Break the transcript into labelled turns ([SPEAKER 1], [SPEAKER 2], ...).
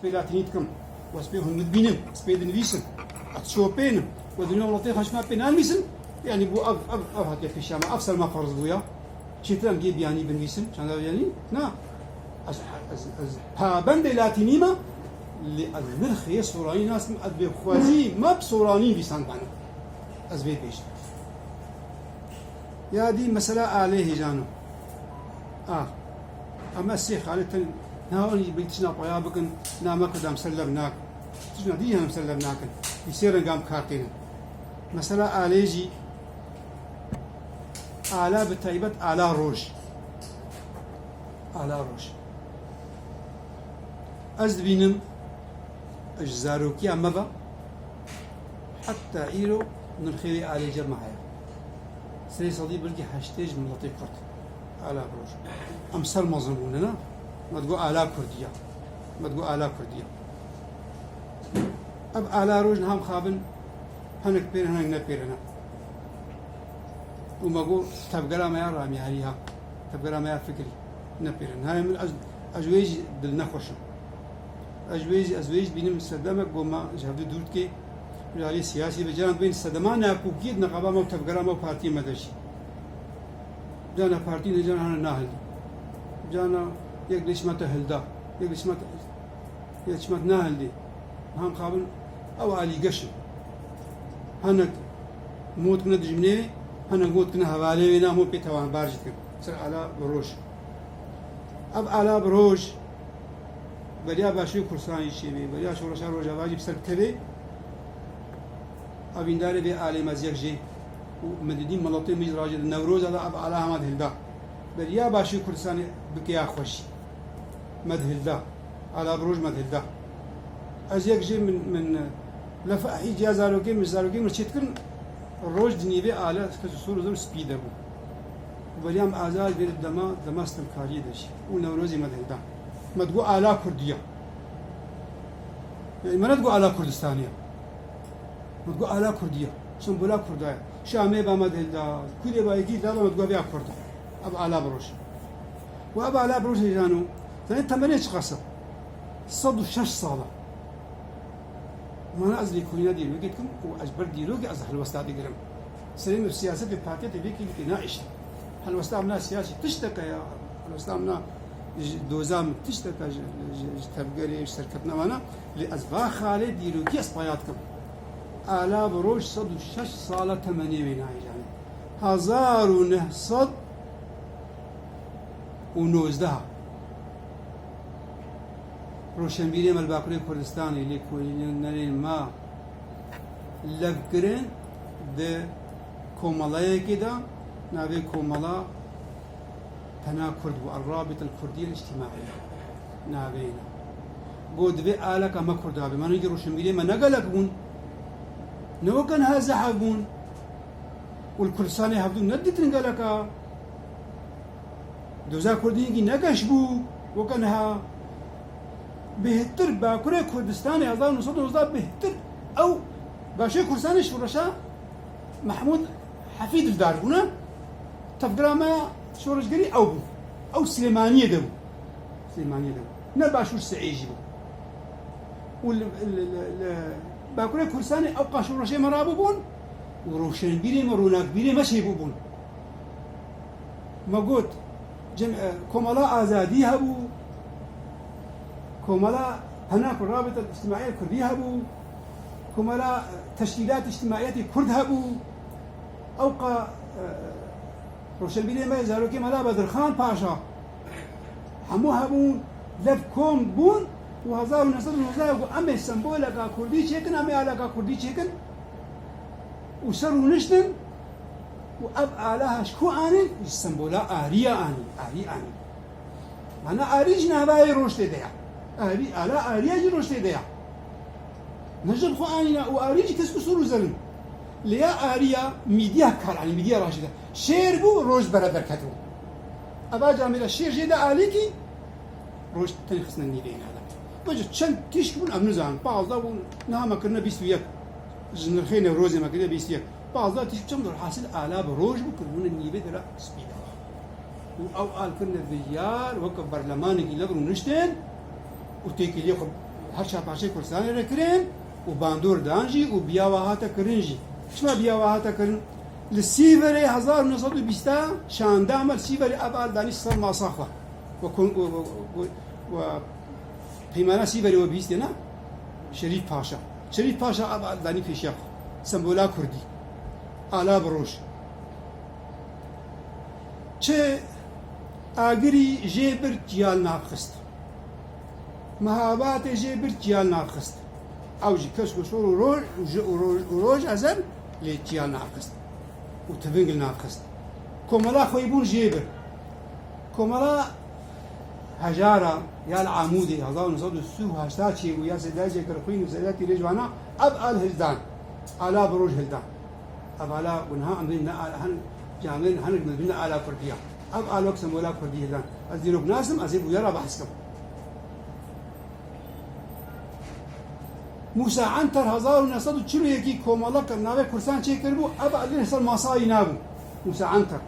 [SPEAKER 1] سبيلاتينيتكم وسبيهم مدبينم سبيد نفيسن أتشوبينم ودنيا لطيفة شما بينان ميسن يعني بو أف هكذا في الشام أفسر ما فرض بويا شتلم جيب يعني بنفيسن شان يعني نا از ها بند لاتينيما للنرخ صوراني ناس أدبي خوازي ما بصوراني بيسان بانو أزبي بيش يا دي مسألة عليه جانو أما السيخ على تن ناوني بيتشنا طيابكن نامك دام سلمناك تجنا دي هم سلمناك يصير قام كارتين مسألة عليه على بتايبت على روج أزد بينم أجزاروكي أمبا حتى إيرو نرخي على جماعة سري صديق بلقي حشتاج من لطيف قرط على بروج أمثال مظلوموننا ما تقول على كردية أب على روج نهم خابن هنك بير هنك نبيرنا وما قول تبقى ما يرى مياريها تبقى ما فكري نبيرنا هاي من أجواج بالنخوشم أزواج بينهم السدامك بوما جهدو دورتكي رالي سياسي بجانب بين السدمان ناكوكيد نقابة ما تبقى ما بارتي مدرسي جانا بارتي نجانا هنا ناهل جانا يقلش ما تهلدا يقلش ما ناهل دي هم قابل أو علي قشم هنك موت كنا دجمني هنك موت كنا هوالي وينا مو بيتوان بارجتك سر على بروش أب على بروش بريا باشوي كرساني شيبي بريا شورشا روجا واجب سر كبي أبين داري بي آلي مزيك جي ومددين ملطين ميز راجل النوروز هذا أب على همد هلدا بريا باشوي كرساني بكيا خوش مد هلدا على بروج مد هلدا أزيك جي من لفا حيجي زاروكي مرشيتكن الروج دنيبي آلة كسور زور سبيد أبو بريام آزاد بير دما استمكارية دشي ونوروزي مد هلدا ما تقول آلاء كردية يعني ما تقول آلاء كردستانية ما تقول آلاء كردية سنبولا كردية شامي بامد هلدا كل بايجي لا ما تقول بيا كرد أب آلاء بروش وأب آلاء بروش يجانو ثاني تمنية قصة صدو شش صالة ما أنا أزلي كلنا ديرو جيتكم وأجبر ديرو جي أزهر الوسطى ديرم سليم السياسة في بارتي تبيكي لناقش هالوسطى منا سياسي تشتكى يا الوسطى منا دوزام تشتكى تبقى شركتنا وانا لأسباب خالد ديرو كي أصباياتكم آلاف بروش صد وشش صالة 8 يعني 1919 روشنبيري مال باكوري كردستاني اللي كوينين ما لفكرين ده كومالاي كده نابي كومالا تنا كرد والرابطة الكردية الاجتماعية نابينا بود بي آلك ما كردا بما نيجي روشنبيري ما نقلك بون نو كان هذا حبون والكردستاني حبدون ندت نقلك دوزا كردية نقش بو وكانها بهتر باكوري كردستاني 1919 بهتر أو باشي كردستاني شورشا محمود حفيد الداربونا تفقرا ما شورش قري أو سليمانية دبو نباشور سعيجي بو باكوري كردستاني أو قاشورشي مرابو بون وروشن بيري مروناك بيري مشي بون ما قلت جمع كومالا آزادي هبو كومالا هناك الرابطة الاجتماعية الكردية هبو كومالا تشكيلات اجتماعية كرد هبو أوقع روشنبيري ما يزالو كي ملا بدر خان باشا همو هبون لف كوم بون وهذا ونصر نزاق أمي سمبولا كردي شكن أمي على كردي شكن وسروا نشتن وأب علىها شكو آني سمبولا آريا آني أنا آريج نهباي روشتي ديا آري على آريا جي روشتي ديا نجد خو آنينا وآريج كسكو سرو زلم ليا آريا ميديا كار يعني ميديا راشدة شير بو روش برادر كتو أبا جامل شير جدا آليكي روش تنخسنا النيلين هذا بجد شن تشكون أبنزان بعضا نها كرنا بيسويك جنرخين روزي ما كرنا بيسويك بعضا تشكون دور حاصل آلاف روش بكرون النيبة درا سبيدا أو آل كرنا بيار وقف برلماني كي لقرو نشتين وتيكي ليخب هر چاپاشەی کوردستانی دەکرێن و باندۆر دانژی و بیاوە هاتە کردنجی چما بیاوە هاتە کردن لە سیڤەرێ 1920 شاندامە سیڤەری ئەباردانی سەر ماساخە و پەیمانە سیڤەری وە بیستێنە شەریف پاشا ئەباردانی پێشیاخ سمبۆلا کوردی ئالا بڕۆژ چه ئاگری ژێبرد گیان ناخست مەهاباتێ ژێبرد گیان ناخست ئەوژی کەس گوسۆر و ڕۆژ ئەزەر لێ گیان ناخست و تڤنگل ناخست کۆمەڵا خۆی بوون ژێبر کۆمەڵا هەژارە یا لە عامودێ 1930 چێ و یا سەداجێکە خوین و سەداتی لێ جوانە ئەبئال هەلدان ئالا بڕۆژ هەلدان ئەبالا گونها ئەمرین هەن جامێن هەنێک مەبینە ئالا کوردیە ئەم ئالۆک سمبۆلا کوردی هەلدان ئەس دیرۆک ناسم ئەزێ بوویەرا بەحسکەم موسا عنتەر 1940 کۆمەڵەکە ناوێ کورسان چێ کرد بوو ئەبە لێ سەر ماسایی نابوو موسا عنتەر